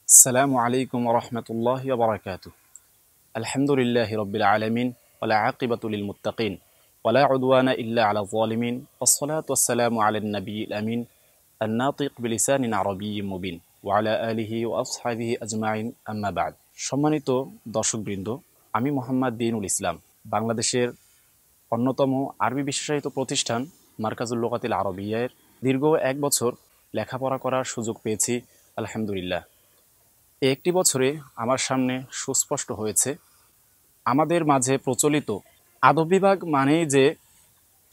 السلام عليكم ورحمة الله وبركاته. الحمد لله رب العالمين والعاقبة للمتقين ولا عدوان إلا على الظالمين والصلاة والسلام على النبي الأمين الناطق بلسان عربي مبين وعلى آله وأصحابه أجمعين أما بعد. সম্মানিত দর্শকবৃন্দ, আমি মোহাম্মদ দিনুল ইসলাম বাংলাদেশের অন্যতম আরবি বিশেষায়িত প্রতিষ্ঠান মারকাজুল লুগাতিল আরবিয়ার দীর্ঘ 1 বছর লেখাপড়া করার সুযোগ পেয়েছি আলহামদুলিল্লাহ। এই একটি বছরে আমার সামনে সুস্পষ্ট হয়েছে আমাদের মাঝে প্রচলিত আদব বিভাগ মানেই যে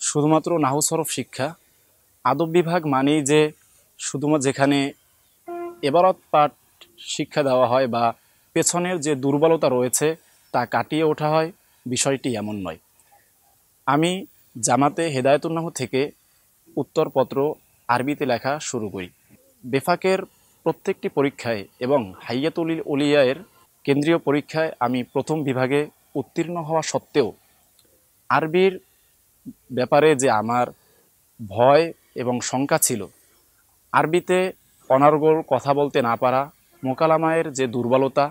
শুধুমাত্র নাহু সরফ শিক্ষা, আদব বিভাগ মানেই যে শুধুমাত্র যেখানে ইবারত পাঠ শিক্ষা দেওয়া হয় বা পেছনের যে দুর্বলতা রয়েছে তা কাটিয়ে ওঠা হয়, বিষয়টি এমন নয়। আমি জামাতে হেদায়েতুন নাহু থেকে উত্তরপত্র আরবিতে লেখা শুরু করি। বেফাকের প্রত্যেকটি পরীক্ষায় এবং হাইয়াতুল উলিয়ায়ের কেন্দ্রীয় পরীক্ষায় আমি প্রথম বিভাগে উত্তীর্ণ হওয়া সত্ত্বেও আরবির ব্যাপারে যে আমার ভয় এবং শঙ্কা ছিল, আরবিতে অনর্গল কথা বলতে না পারা, মোকালামায়ের যে দুর্বলতা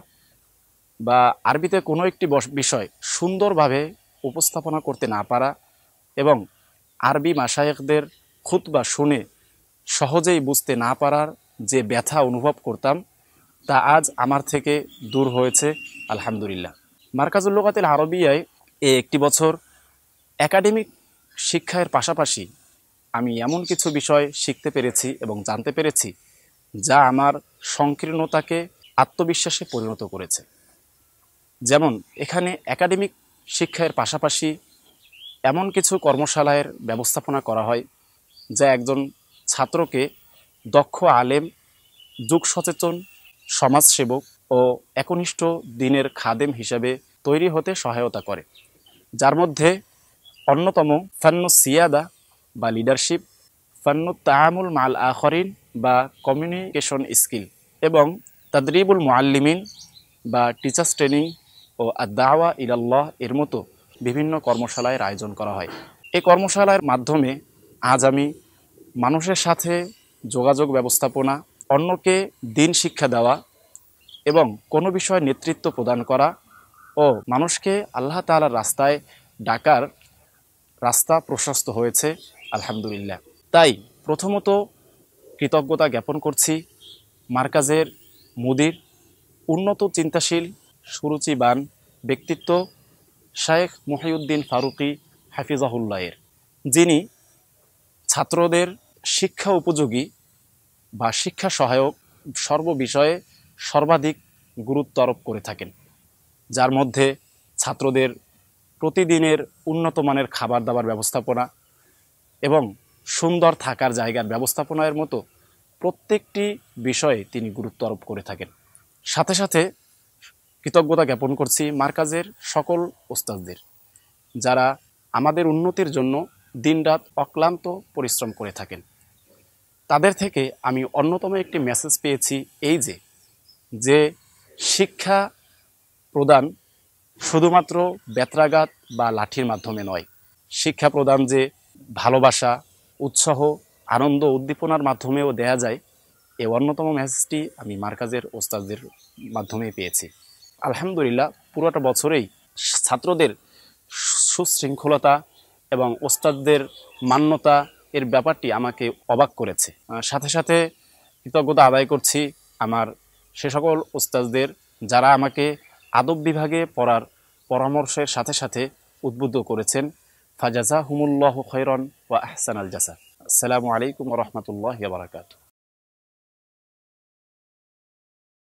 বা আরবিতে কোনো একটি বিষয় সুন্দরভাবে উপস্থাপনা করতে না পারা এবং আরবি মাশায়েখদের খুতবা শুনে সহজেই বুঝতে না পারার যে ব্যথা অনুভব করতাম, তা আজ আমার থেকে দূর হয়েছে আলহামদুলিল্লাহ। মারকাজুল লুগাতিল আরবিয়ায় এই একটি বছর একাডেমিক শিক্ষার পাশাপাশি আমি এমন কিছু বিষয় শিখতে পেরেছি এবং জানতে পেরেছি যা আমার সংকীর্ণতাকে আত্মবিশ্বাসে পরিণত করেছে। যেমন এখানে একাডেমিক শিক্ষার পাশাপাশি এমন কিছু কর্মশালার ব্যবস্থাপনা করা হয় যা একজন ছাত্রকে দক্ষ আলেম, যুগ সচেতন সমাজসেবক ও একনিষ্ঠ দ্বীনের খাদেম হিসাবে তৈরি হতে সহায়তা করে, যার মধ্যে অন্যতম ফান্নু সিয়াদা বা লিডারশিপ, ফান্নু তাআমুল মাল আখরিন বা কমিউনিকেশন স্কিল এবং তাদরিবুল মুআল্লিমিন বা টিচার্স ট্রেনিং ও আদ-দাওয়া ইলাল্লাহ এর মতো বিভিন্ন কর্মশালার আয়োজন করা হয়। এই কর্মশালার মাধ্যমে আজ আমি মানুষের সাথে যোগাযোগ ব্যবস্থাপনা, অন্যকে দিন শিক্ষা দেওয়া এবং কোনো বিষয়ে নেতৃত্ব প্রদান করা ও মানুষকে আল্লাহ তাআলার রাস্তায় ডাকার রাস্তা প্রশস্ত হয়েছে আলহামদুলিল্লাহ। তাই প্রথমত কৃতজ্ঞতা জ্ঞাপন করছি মারকাজের মুদির, উন্নত চিন্তাশীল সুরুচিবান ব্যক্তিত্ব শায়েখ মুহিউদ্দিন ফারুকী হাফিজাহুল্লাহের, যিনি ছাত্রদের শিক্ষা উপযোগী বা শিক্ষা সহায়ক সর্ববিষয়ে সর্বাধিক গুরুত্ব আরোপ করে থাকেন, যার মধ্যে ছাত্রদের প্রতিদিনের উন্নত মানের খাবার দাবার ব্যবস্থাপনা এবং সুন্দর থাকার জায়গার ব্যবস্থাপনার মতো প্রত্যেকটি বিষয়ে তিনি গুরুত্ব আরোপ করে থাকেন। সাথে সাথে কৃতজ্ঞতা জ্ঞাপন করছি মারকাজের সকল ওস্তাদদের, যারা আমাদের উন্নতির জন্য দিনরাত অক্লান্ত পরিশ্রম করে থাকেন। তাদের থেকে আমি অন্যতম একটি মেসেজ পেয়েছি, এই যে শিক্ষা প্রদান শুধুমাত্র বেত্রাঘাত বা লাঠির মাধ্যমে নয়, শিক্ষা প্রদান যে ভালোবাসা, উৎসাহ, আনন্দ, উদ্দীপনার মাধ্যমেও দেয়া যায়, এই অন্যতম মেসেজটি আমি মারকাজের ওস্তাদদের মাধ্যমেই পেয়েছি। আলহামদুলিল্লাহ, পুরোটা বছরেই ছাত্রদের সুশৃঙ্খলতা এবং ওস্তাদদের মান্যতা এর ব্যাপারটি আমাকে অবাক করেছে। সাথে সাথে কৃতজ্ঞতা আদায় করছি আমার সে সকল ওস্তাদদের, যারা আমাকে আদব বিভাগে পড়ার পরামর্শের সাথে সাথে উদ্বুদ্ধ করেছেন। ফাজাজাহুমুল্লাহু খায়রান ওয়া আহসানাল জাযা। আসসালামু আলাইকুম ওয়া রাহমাতুল্লাহি ওয়া বারাকাতুহু।